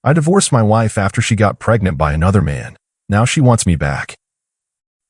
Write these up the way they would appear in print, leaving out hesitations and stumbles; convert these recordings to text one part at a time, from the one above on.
I divorced my wife after she got pregnant by another man. Now she wants me back.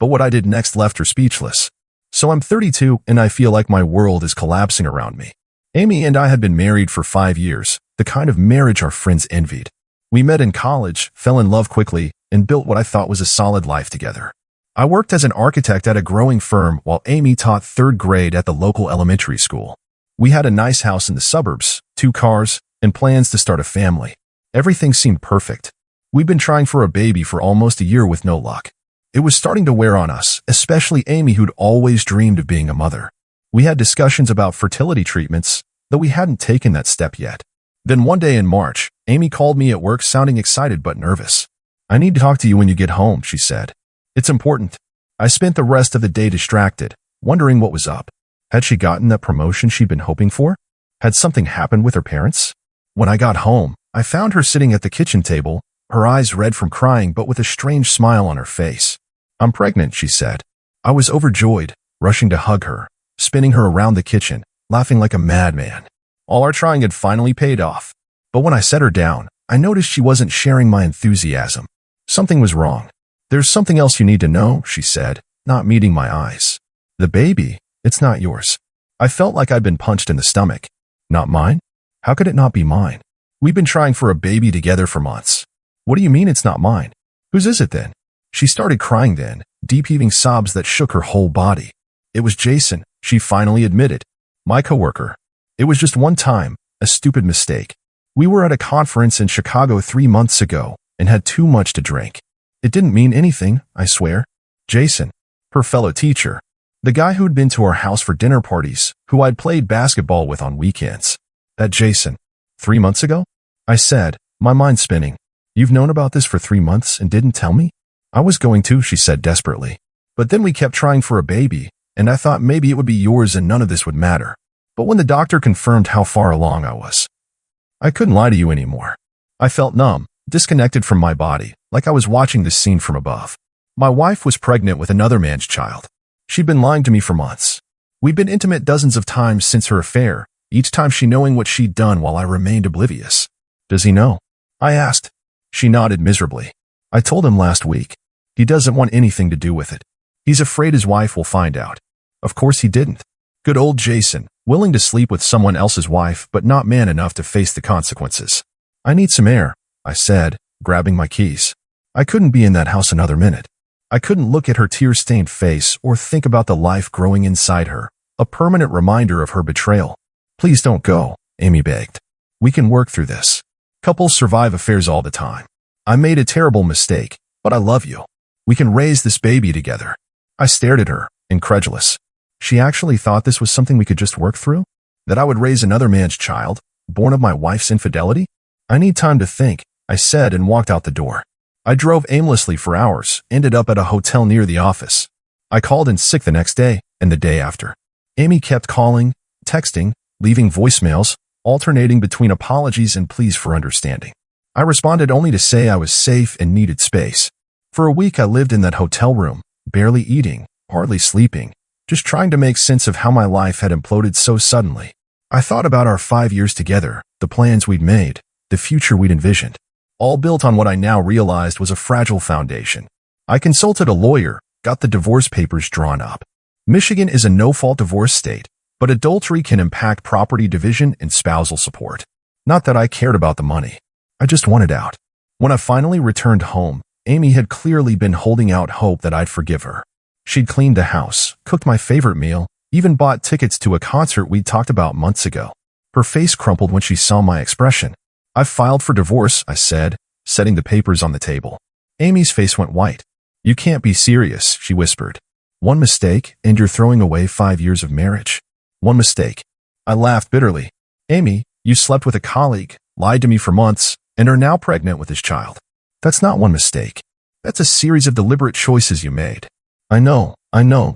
But what I did next left her speechless. So I'm 32 and I feel like my world is collapsing around me. Amy and I had been married for 5 years, the kind of marriage our friends envied. We met in college, fell in love quickly, and built what I thought was a solid life together. I worked as an architect at a growing firm while Amy taught 3rd grade at the local elementary school. We had a nice house in the suburbs, 2 cars, and plans to start a family. Everything seemed perfect. We'd been trying for a baby for almost a year with no luck. It was starting to wear on us, especially Amy, who'd always dreamed of being a mother. We had discussions about fertility treatments, though we hadn't taken that step yet. Then one day in March, Amy called me at work sounding excited but nervous. "I need to talk to you when you get home," she said. "It's important." I spent the rest of the day distracted, wondering what was up. Had she gotten that promotion she'd been hoping for? Had something happened with her parents? When I got home, I found her sitting at the kitchen table, her eyes red from crying but with a strange smile on her face. "I'm pregnant," she said. I was overjoyed, rushing to hug her, spinning her around the kitchen, laughing like a madman. All our trying had finally paid off. But when I set her down, I noticed she wasn't sharing my enthusiasm. Something was wrong. "There's something else you need to know," she said, not meeting my eyes. "The baby, it's not yours." I felt like I'd been punched in the stomach. Not mine? How could it not be mine? We've been trying for a baby together for months. What do you mean it's not mine? Whose is it then? She started crying then, deep heaving sobs that shook her whole body. It was Jason, she finally admitted. My coworker. It was just one time, a stupid mistake. We were at a conference in Chicago 3 months ago and had too much to drink. It didn't mean anything, I swear. Jason, her fellow teacher, the guy who'd been to our house for dinner parties, who I'd played basketball with on weekends. That Jason. 3 months ago? I said, my mind spinning. You've known about this for 3 months and didn't tell me? I was going to, she said desperately. But then we kept trying for a baby, and I thought maybe it would be yours and none of this would matter. But when the doctor confirmed how far along I was, I couldn't lie to you anymore. I felt numb, disconnected from my body, like I was watching this scene from above. My wife was pregnant with another man's child. She'd been lying to me for months. We'd been intimate dozens of times since her affair, each time she knowing what she'd done while I remained oblivious. Does he know? I asked. She nodded miserably. I told him last week. He doesn't want anything to do with it. He's afraid his wife will find out. Of course he didn't. Good old Jason, willing to sleep with someone else's wife but not man enough to face the consequences. I need some air, I said, grabbing my keys. I couldn't be in that house another minute. I couldn't look at her tear-stained face or think about the life growing inside her, a permanent reminder of her betrayal. Please don't go, Amy begged. We can work through this. Couples survive affairs all the time. I made a terrible mistake, but I love you. We can raise this baby together. I stared at her, incredulous. She actually thought this was something we could just work through? That I would raise another man's child, born of my wife's infidelity? I need time to think, I said and walked out the door. I drove aimlessly for hours, ended up at a hotel near the office. I called in sick the next day and the day after. Amy kept calling, texting, leaving voicemails, alternating between apologies and pleas for understanding. I responded only to say I was safe and needed space. For a week I lived in that hotel room, barely eating, hardly sleeping, just trying to make sense of how my life had imploded so suddenly. I thought about our 5 years together, the plans we'd made, the future we'd envisioned, all built on what I now realized was a fragile foundation. I consulted a lawyer, got the divorce papers drawn up. Michigan is a no-fault divorce state, but adultery can impact property division and spousal support. Not that I cared about the money. I just wanted out. When I finally returned home, Amy had clearly been holding out hope that I'd forgive her. She'd cleaned the house, cooked my favorite meal, even bought tickets to a concert we'd talked about months ago. Her face crumpled when she saw my expression. I've filed for divorce, I said, setting the papers on the table. Amy's face went white. You can't be serious, she whispered. One mistake, and you're throwing away 5 years of marriage. One mistake. I laughed bitterly. Amy, you slept with a colleague, lied to me for months, and are now pregnant with his child. That's not one mistake. That's a series of deliberate choices you made. I know,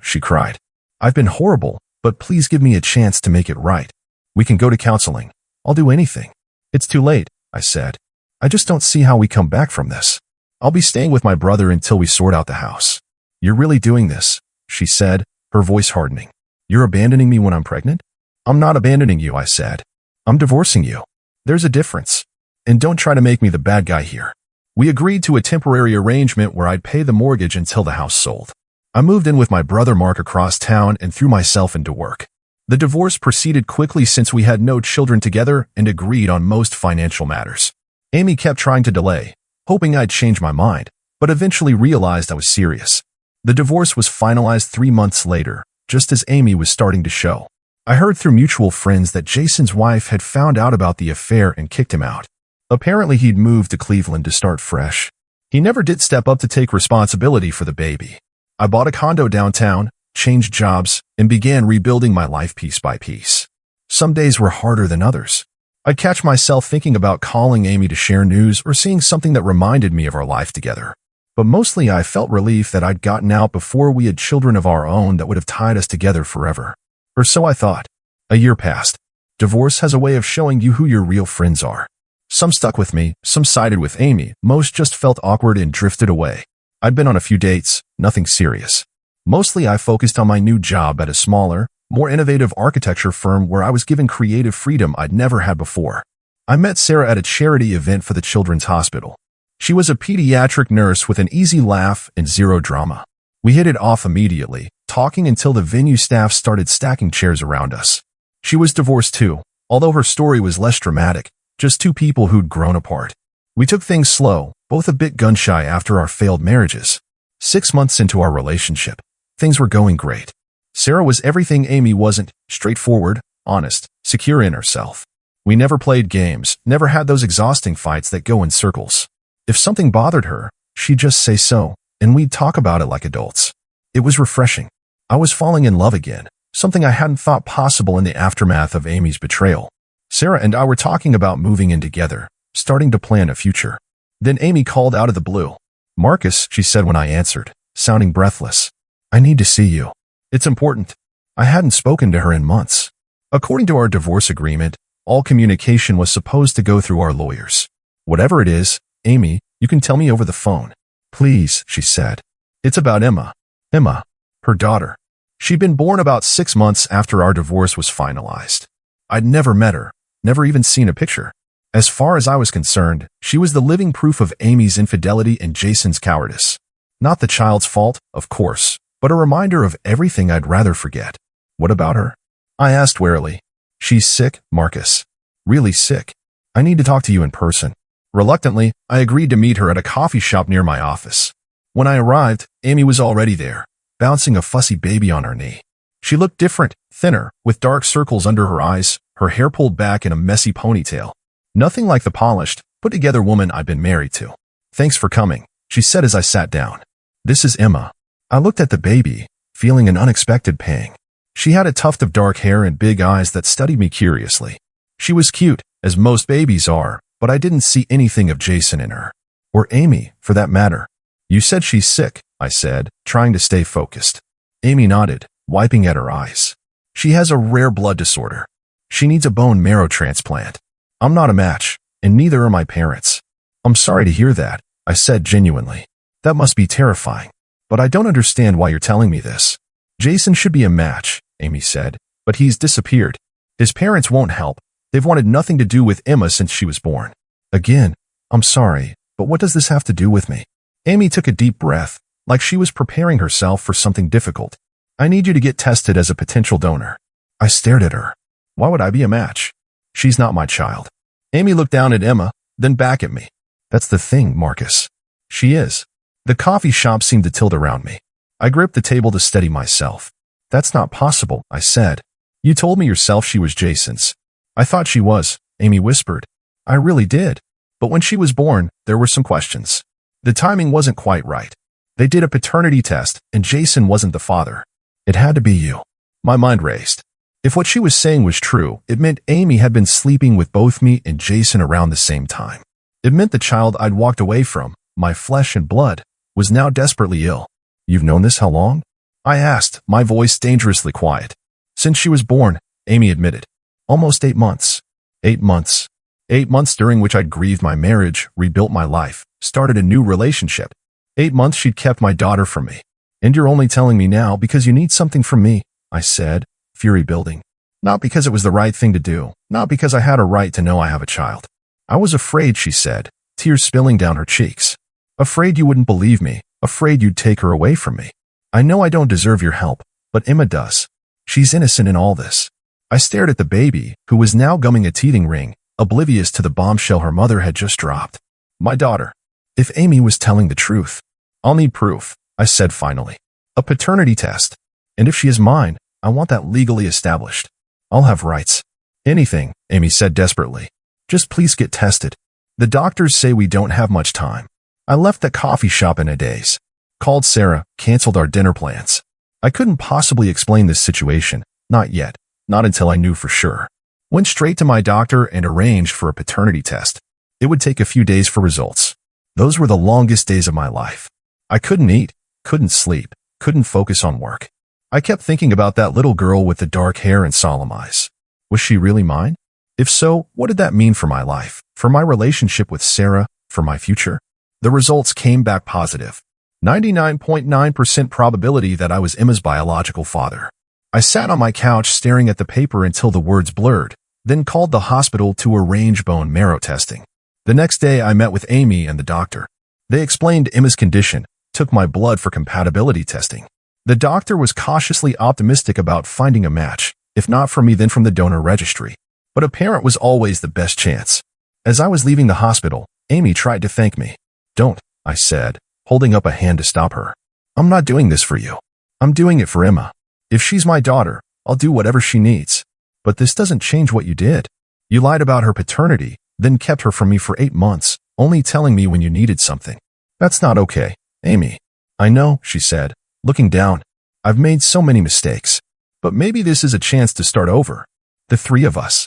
she cried. I've been horrible, but please give me a chance to make it right. We can go to counseling. I'll do anything. It's too late, I said. I just don't see how we come back from this. I'll be staying with my brother until we sort out the house. You're really doing this, she said, her voice hardening. You're abandoning me when I'm pregnant? I'm not abandoning you, I said. I'm divorcing you. There's a difference. And don't try to make me the bad guy here. We agreed to a temporary arrangement where I'd pay the mortgage until the house sold. I moved in with my brother Mark across town and threw myself into work. The divorce proceeded quickly since we had no children together and agreed on most financial matters. Amy kept trying to delay, hoping I'd change my mind, but eventually realized I was serious. The divorce was finalized 3 months later, just as Amy was starting to show. I heard through mutual friends that Jason's wife had found out about the affair and kicked him out. Apparently he'd moved to Cleveland to start fresh. He never did step up to take responsibility for the baby. I bought a condo downtown, changed jobs, and began rebuilding my life piece by piece. Some days were harder than others. I'd catch myself thinking about calling Amy to share news or seeing something that reminded me of our life together. But mostly I felt relief that I'd gotten out before we had children of our own that would have tied us together forever. Or so I thought. A year passed. Divorce has a way of showing you who your real friends are. Some stuck with me, some sided with Amy, most just felt awkward and drifted away. I'd been on a few dates, nothing serious. Mostly I focused on my new job at a smaller, more innovative architecture firm where I was given creative freedom I'd never had before. I met Sarah at a charity event for the Children's Hospital. She was a pediatric nurse with an easy laugh and zero drama. We hit it off immediately, talking until the venue staff started stacking chairs around us. She was divorced too, although her story was less dramatic. Just two people who'd grown apart. We took things slow, both a bit gun-shy after our failed marriages. 6 months into our relationship, things were going great. Sarah was everything Amy wasn't, straightforward, honest, secure in herself. We never played games, never had those exhausting fights that go in circles. If something bothered her, she'd just say so, and we'd talk about it like adults. It was refreshing. I was falling in love again, something I hadn't thought possible in the aftermath of Amy's betrayal. Sarah and I were talking about moving in together, starting to plan a future. Then Amy called out of the blue. "Marcus," she said when I answered, sounding breathless. "I need to see you. It's important." I hadn't spoken to her in months. According to our divorce agreement, all communication was supposed to go through our lawyers. "Whatever it is, Amy, you can tell me over the phone." "Please," she said. "It's about Emma." Emma, her daughter. She'd been born about 6 months after our divorce was finalized. I'd never met her. Never even seen a picture. As far as I was concerned, she was the living proof of Amy's infidelity and Jason's cowardice. Not the child's fault, of course, but a reminder of everything I'd rather forget. "What about her?" I asked warily. "She's sick, Marcus. Really sick. I need to talk to you in person." Reluctantly, I agreed to meet her at a coffee shop near my office. When I arrived, Amy was already there, bouncing a fussy baby on her knee. She looked different, thinner, with dark circles under her eyes, her hair pulled back in a messy ponytail. Nothing like the polished, put-together woman I'd been married to. "Thanks for coming," she said as I sat down. "This is Emma." I looked at the baby, feeling an unexpected pang. She had a tuft of dark hair and big eyes that studied me curiously. She was cute, as most babies are, but I didn't see anything of Jason in her. Or Amy, for that matter. "You said she's sick," I said, trying to stay focused. Amy nodded, wiping at her eyes. "She has a rare blood disorder. She needs a bone marrow transplant. I'm not a match, and neither are my parents." "I'm sorry to hear that," I said genuinely. "That must be terrifying. But I don't understand why you're telling me this." "Jason should be a match," Amy said, "but he's disappeared. His parents won't help. They've wanted nothing to do with Emma since she was born." "Again, I'm sorry, but what does this have to do with me?" Amy took a deep breath, like she was preparing herself for something difficult. "I need you to get tested as a potential donor." I stared at her. Why would I be a match? She's not my child. Amy looked down at Emma, then back at me. "That's the thing, Marcus. She is." The coffee shop seemed to tilt around me. I gripped the table to steady myself. "That's not possible," I said. "You told me yourself she was Jason's." "I thought she was," Amy whispered. "I really did. But when she was born, there were some questions. The timing wasn't quite right. They did a paternity test, and Jason wasn't the father. It had to be you." My mind raced. If what she was saying was true, it meant Amy had been sleeping with both me and Jason around the same time. It meant the child I'd walked away from, my flesh and blood, was now desperately ill. "You've known this how long?" I asked, my voice dangerously quiet. "Since she was born," Amy admitted. "Almost 8 months." 8 months. 8 months during which I'd grieved my marriage, rebuilt my life, started a new relationship. 8 months she'd kept my daughter from me. "And you're only telling me now because you need something from me," I said, fury building. Not because it was the right thing to do, not because I had a right to know I have a child. I was afraid, she said, tears spilling down her cheeks. Afraid you wouldn't believe me, afraid you'd take her away from me. I know I don't deserve your help, but Emma does. She's innocent in all this. I stared at the baby, who was now gumming a teething ring, oblivious to the bombshell her mother had just dropped. My daughter. If Amy was telling the truth, I'll need proof, I said finally. A paternity test. And if she is mine, I want that legally established. I'll have rights. Anything, Amy said desperately. Just please get tested. The doctors say we don't have much time. I left the coffee shop in a daze. Called Sarah, canceled our dinner plans. I couldn't possibly explain this situation, not yet, not until I knew for sure. Went straight to my doctor and arranged for a paternity test. It would take a few days for results. Those were the longest days of my life. I couldn't eat, couldn't sleep, couldn't focus on work. I kept thinking about that little girl with the dark hair and solemn eyes. Was she really mine? If so, what did that mean for my life, for my relationship with Sarah, for my future? The results came back positive. 99.9% probability that I was Emma's biological father. I sat on my couch staring at the paper until the words blurred, then called the hospital to arrange bone marrow testing. The next day I met with Amy and the doctor. They explained Emma's condition, took my blood for compatibility testing. The doctor was cautiously optimistic about finding a match, if not for me then from the donor registry. But a parent was always the best chance. As I was leaving the hospital, Amy tried to thank me. Don't, I said, holding up a hand to stop her. I'm not doing this for you. I'm doing it for Emma. If she's my daughter, I'll do whatever she needs. But this doesn't change what you did. You lied about her paternity, then kept her from me for 8 months, only telling me when you needed something. That's not okay, Amy. I know, she said, looking down. I've made so many mistakes. But maybe this is a chance to start over. The three of us.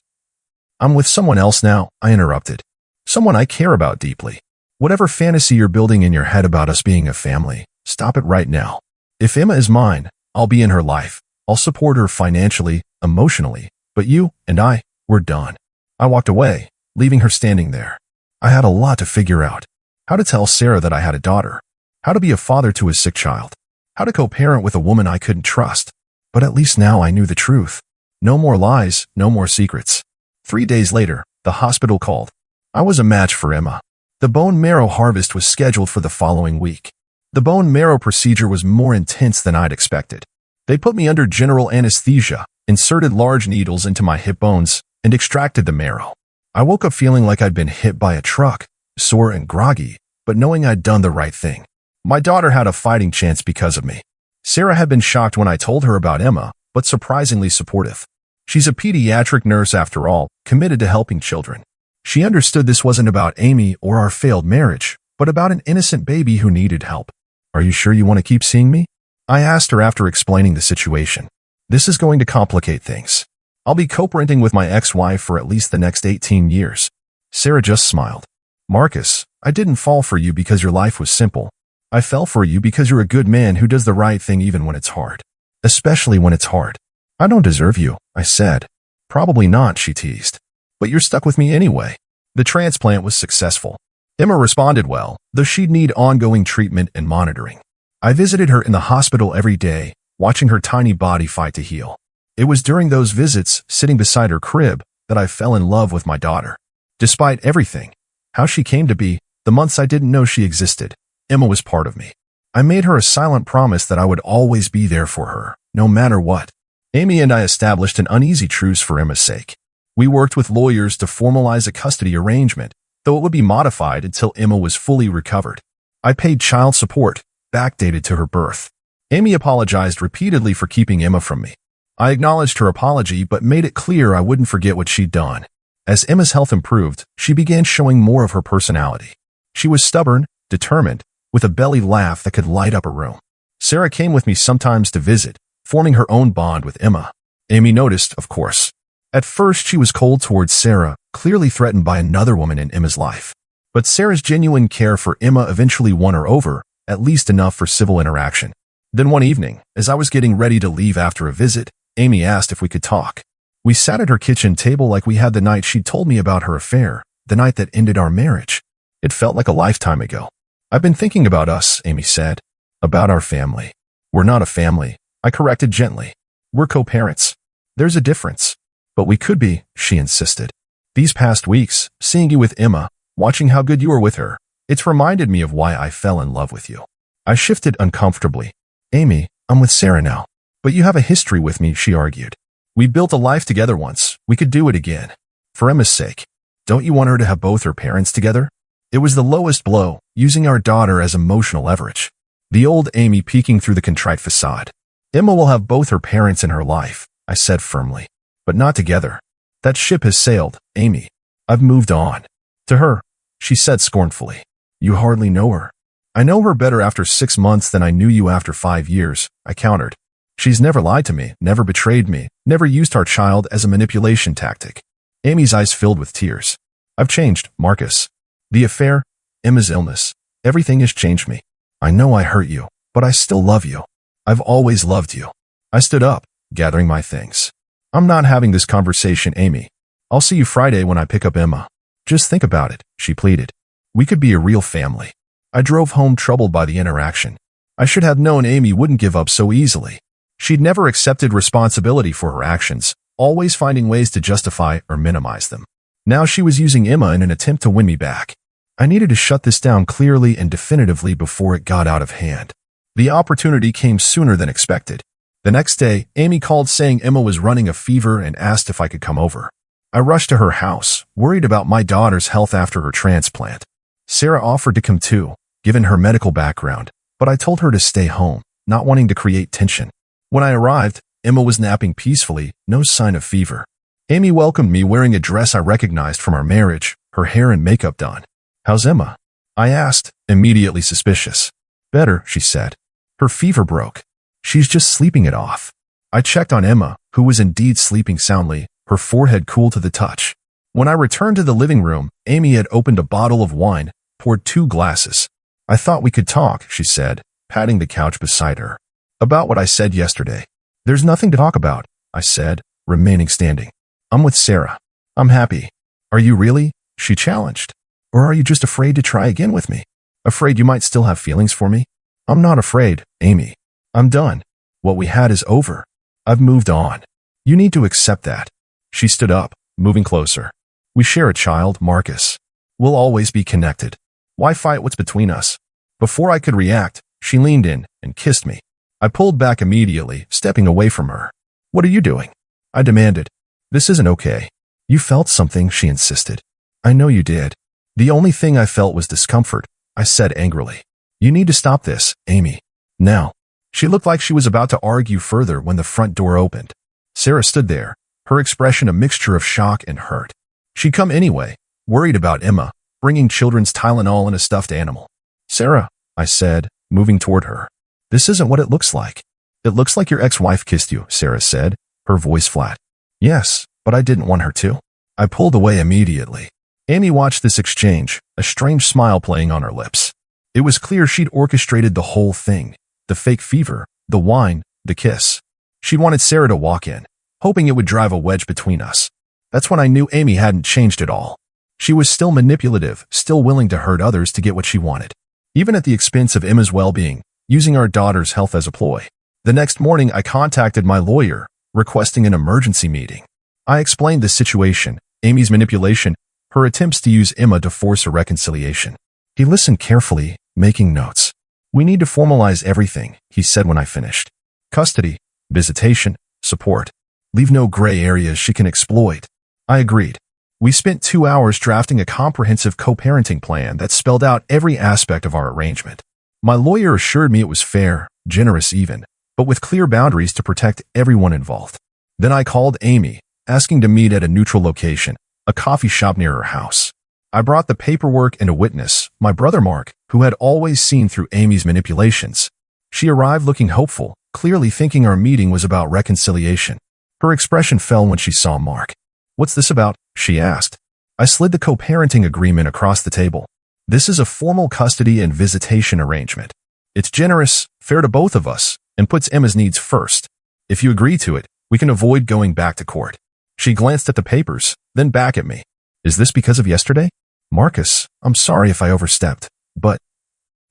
I'm with someone else now, I interrupted. Someone I care about deeply. Whatever fantasy you're building in your head about us being a family, stop it right now. If Emma is mine, I'll be in her life. I'll support her financially, emotionally. But you and I, we're done. I walked away, leaving her standing there. I had a lot to figure out. How to tell Sarah that I had a daughter. How to be a father to a sick child. How to co-parent with a woman I couldn't trust. But at least now I knew the truth. No more lies, no more secrets. 3 days later, the hospital called. I was a match for Emma. The bone marrow harvest was scheduled for the following week. The bone marrow procedure was more intense than I'd expected. They put me under general anesthesia, inserted large needles into my hip bones, and extracted the marrow. I woke up feeling like I'd been hit by a truck, sore and groggy, but knowing I'd done the right thing. My daughter had a fighting chance because of me. Sarah had been shocked when I told her about Emma, but surprisingly supportive. She's a pediatric nurse after all, committed to helping children. She understood this wasn't about Amy or our failed marriage, but about an innocent baby who needed help. Are you sure you want to keep seeing me? I asked her after explaining the situation. This is going to complicate things. I'll be co-parenting with my ex-wife for at least the next 18 years. Sarah just smiled. Marcus, I didn't fall for you because your life was simple. I fell for you because you're a good man who does the right thing even when it's hard. Especially when it's hard. I don't deserve you, I said. Probably not, she teased. But you're stuck with me anyway. The transplant was successful. Emma responded well, though she'd need ongoing treatment and monitoring. I visited her in the hospital every day, watching her tiny body fight to heal. It was during those visits, sitting beside her crib, that I fell in love with my daughter. Despite everything, how she came to be, the months I didn't know she existed, Emma was part of me. I made her a silent promise that I would always be there for her, no matter what. Amy and I established an uneasy truce for Emma's sake. We worked with lawyers to formalize a custody arrangement, though it would be modified until Emma was fully recovered. I paid child support, backdated to her birth. Amy apologized repeatedly for keeping Emma from me. I acknowledged her apology but made it clear I wouldn't forget what she'd done. As Emma's health improved, she began showing more of her personality. She was stubborn, determined, with a belly laugh that could light up a room. Sarah came with me sometimes to visit, forming her own bond with Emma. Amy noticed, of course. At first, she was cold towards Sarah, clearly threatened by another woman in Emma's life. But Sarah's genuine care for Emma eventually won her over, at least enough for civil interaction. Then one evening, as I was getting ready to leave after a visit, Amy asked if we could talk. We sat at her kitchen table like we had the night she'd told me about her affair, the night that ended our marriage. It felt like a lifetime ago. I've been thinking about us, Amy said. About our family. We're not a family, I corrected gently. We're co-parents. There's a difference. But we could be, she insisted. These past weeks, seeing you with Emma, watching how good you were with her, it's reminded me of why I fell in love with you. I shifted uncomfortably. Amy, I'm with Sarah now. But you have a history with me, she argued. We built a life together once. We could do it again. For Emma's sake. Don't you want her to have both her parents together? It was the lowest blow, using our daughter as emotional leverage. The old Amy peeking through the contrite facade. Emma will have both her parents in her life, I said firmly. But not together. That ship has sailed, Amy. I've moved on. To her, she said scornfully. You hardly know her. I know her better after 6 months than I knew you after 5 years, I countered. She's never lied to me, never betrayed me, never used our child as a manipulation tactic. Amy's eyes filled with tears. I've changed, Marcus. The affair, Emma's illness, everything has changed me. I know I hurt you, but I still love you. I've always loved you. I stood up, gathering my things. I'm not having this conversation, Amy. I'll see you Friday when I pick up Emma. Just think about it, she pleaded. We could be a real family. I drove home troubled by the interaction. I should have known Amy wouldn't give up so easily. She'd never accepted responsibility for her actions, always finding ways to justify or minimize them. Now she was using Emma in an attempt to win me back. I needed to shut this down clearly and definitively before it got out of hand. The opportunity came sooner than expected. The next day, Amy called saying Emma was running a fever and asked if I could come over. I rushed to her house, worried about my daughter's health after her transplant. Sarah offered to come too, given her medical background, but I told her to stay home, not wanting to create tension. When I arrived, Emma was napping peacefully, no sign of fever. Amy welcomed me wearing a dress I recognized from our marriage, her hair and makeup done. How's Emma? I asked, immediately suspicious. Better, she said. Her fever broke. She's just sleeping it off. I checked on Emma, who was indeed sleeping soundly, her forehead cool to the touch. When I returned to the living room, Amy had opened a bottle of wine, poured 2 glasses. I thought we could talk, she said, patting the couch beside her. About what I said yesterday. There's nothing to talk about, I said, remaining standing. I'm with Sarah. I'm happy. Are you really? She challenged. Or are you just afraid to try again with me? Afraid you might still have feelings for me? I'm not afraid, Amy. I'm done. What we had is over. I've moved on. You need to accept that. She stood up, moving closer. We share a child, Marcus. We'll always be connected. Why fight what's between us? Before I could react, she leaned in and kissed me. I pulled back immediately, stepping away from her. What are you doing? I demanded. This isn't okay. You felt something, she insisted. I know you did. The only thing I felt was discomfort, I said angrily. You need to stop this, Amy. Now. She looked like she was about to argue further when the front door opened. Sarah stood there, her expression a mixture of shock and hurt. She'd come anyway, worried about Emma, bringing children's Tylenol and a stuffed animal. Sarah, I said, moving toward her. This isn't what it looks like. It looks like your ex-wife kissed you, Sarah said, her voice flat. Yes, but I didn't want her to. I pulled away immediately. Amy watched this exchange, a strange smile playing on her lips. It was clear she'd orchestrated the whole thing. The fake fever, the wine, the kiss. She'd wanted Sarah to walk in, hoping it would drive a wedge between us. That's when I knew Amy hadn't changed at all. She was still manipulative, still willing to hurt others to get what she wanted. Even at the expense of Emma's well-being, using our daughter's health as a ploy. The next morning, I contacted my lawyer, requesting an emergency meeting. I explained the situation, Amy's manipulation, her attempts to use Emma to force a reconciliation. He listened carefully, making notes. We need to formalize everything, he said when I finished. Custody, visitation, support. Leave no gray areas she can exploit. I agreed. We spent 2 hours drafting a comprehensive co-parenting plan that spelled out every aspect of our arrangement. My lawyer assured me it was fair, generous even, but with clear boundaries to protect everyone involved. Then I called Amy, asking to meet at a neutral location, a coffee shop near her house. I brought the paperwork and a witness, my brother Mark, who had always seen through Amy's manipulations. She arrived looking hopeful, clearly thinking our meeting was about reconciliation. Her expression fell when she saw Mark. What's this about? She asked. I slid the co-parenting agreement across the table. This is a formal custody and visitation arrangement. It's generous, fair to both of us, and puts Emma's needs first. If you agree to it, we can avoid going back to court. She glanced at the papers, then back at me. Is this because of yesterday? Marcus, I'm sorry if I overstepped, but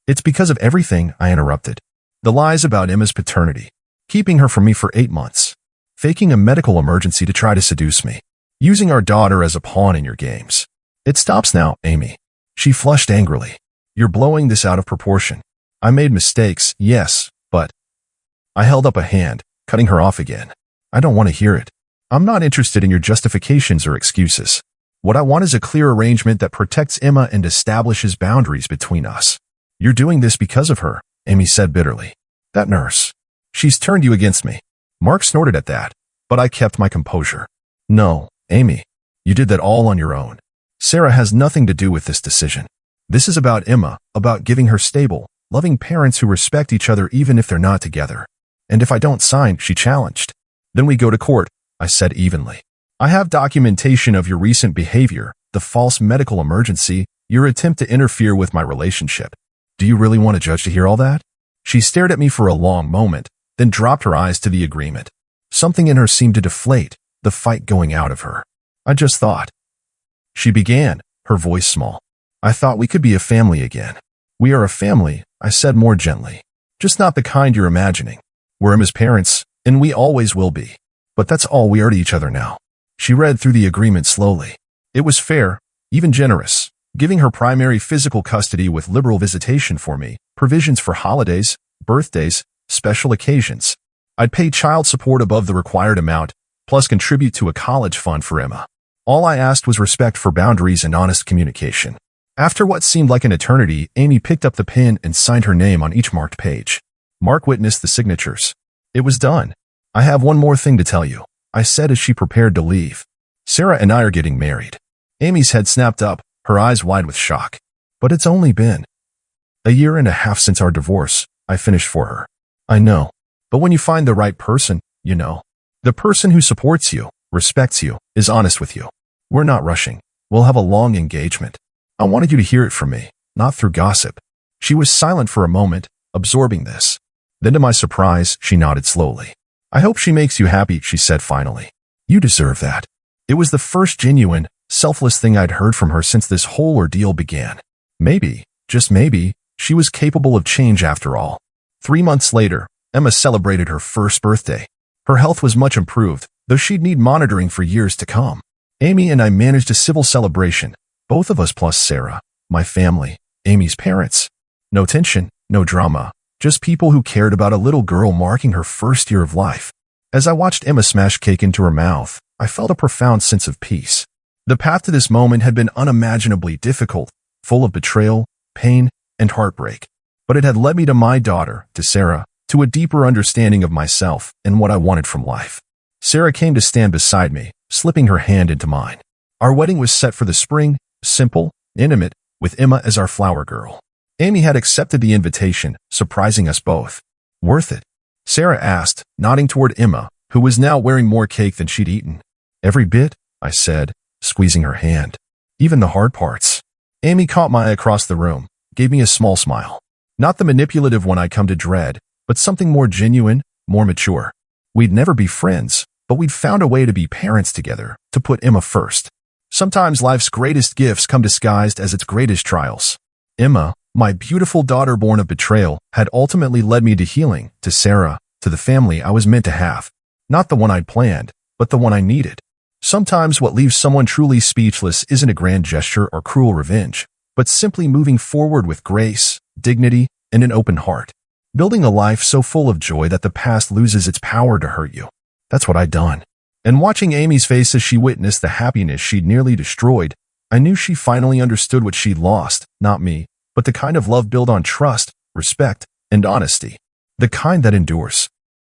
it's because of everything, I interrupted. The lies about Emma's paternity, keeping her from me for 8 months, faking a medical emergency to try to seduce me. Using our daughter as a pawn in your games. It stops now, Amy. She flushed angrily. You're blowing this out of proportion. I made mistakes, yes, but... I held up a hand, cutting her off again. I don't want to hear it. I'm not interested in your justifications or excuses. What I want is a clear arrangement that protects Emma and establishes boundaries between us. You're doing this because of her, Amy said bitterly. That nurse. She's turned you against me. Mark snorted at that, but I kept my composure. No, Amy. You did that all on your own. Sarah has nothing to do with this decision. This is about Emma, about giving her stable, loving parents who respect each other even if they're not together. And if I don't sign, she challenged. Then we go to court, I said evenly. I have documentation of your recent behavior, the false medical emergency, your attempt to interfere with my relationship. Do you really want a judge to hear all that? She stared at me for a long moment, then dropped her eyes to the agreement. Something in her seemed to deflate, the fight going out of her. I just thought. She began, her voice small. I thought we could be a family again. We are a family, I said more gently. Just not the kind you're imagining. We're Emma's parents, and we always will be. But that's all we are to each other now. She read through the agreement slowly. It was fair, even generous, giving her primary physical custody with liberal visitation for me, provisions for holidays, birthdays, special occasions. I'd pay child support above the required amount, plus contribute to a college fund for Emma. All I asked was respect for boundaries and honest communication. After what seemed like an eternity, Amy picked up the pen and signed her name on each marked page. Mark witnessed the signatures. It was done. I have one more thing to tell you, I said as she prepared to leave. Sarah and I are getting married. Amy's head snapped up, her eyes wide with shock. But it's only been a year and a half since our divorce, I finished for her. I know. But when you find the right person, you know. The person who supports you, respects you, is honest with you. We're not rushing. We'll have a long engagement. I wanted you to hear it from me, not through gossip. She was silent for a moment, absorbing this. Then to my surprise, she nodded slowly. I hope she makes you happy, she said finally. You deserve that. It was the first genuine, selfless thing I'd heard from her since this whole ordeal began. Maybe, just maybe, she was capable of change after all. 3 months later, Emma celebrated her first birthday. Her health was much improved, though she'd need monitoring for years to come. Amy and I managed a civil celebration, both of us plus Sarah, my family, Amy's parents. No tension, no drama. Just people who cared about a little girl marking her first year of life. As I watched Emma smash cake into her mouth, I felt a profound sense of peace. The path to this moment had been unimaginably difficult, full of betrayal, pain, and heartbreak. But it had led me to my daughter, to Sarah, to a deeper understanding of myself and what I wanted from life. Sarah came to stand beside me, slipping her hand into mine. Our wedding was set for the spring, simple, intimate, with Emma as our flower girl. Amy had accepted the invitation, surprising us both. Worth it? Sarah asked, nodding toward Emma, who was now wearing more cake than she'd eaten. Every bit, I said, squeezing her hand. Even the hard parts. Amy caught my eye across the room, gave me a small smile. Not the manipulative one I'd come to dread, but something more genuine, more mature. We'd never be friends, but we'd found a way to be parents together, to put Emma first. Sometimes life's greatest gifts come disguised as its greatest trials. Emma, my beautiful daughter born of betrayal, had ultimately led me to healing, to Sarah, to the family I was meant to have. Not the one I'd planned, but the one I needed. Sometimes what leaves someone truly speechless isn't a grand gesture or cruel revenge, but simply moving forward with grace, dignity, and an open heart. Building a life so full of joy that the past loses its power to hurt you. That's what I'd done. And watching Amy's face as she witnessed the happiness she'd nearly destroyed, I knew she finally understood what she'd lost, not me, but the kind of love built on trust, respect, and honesty. The kind that endures.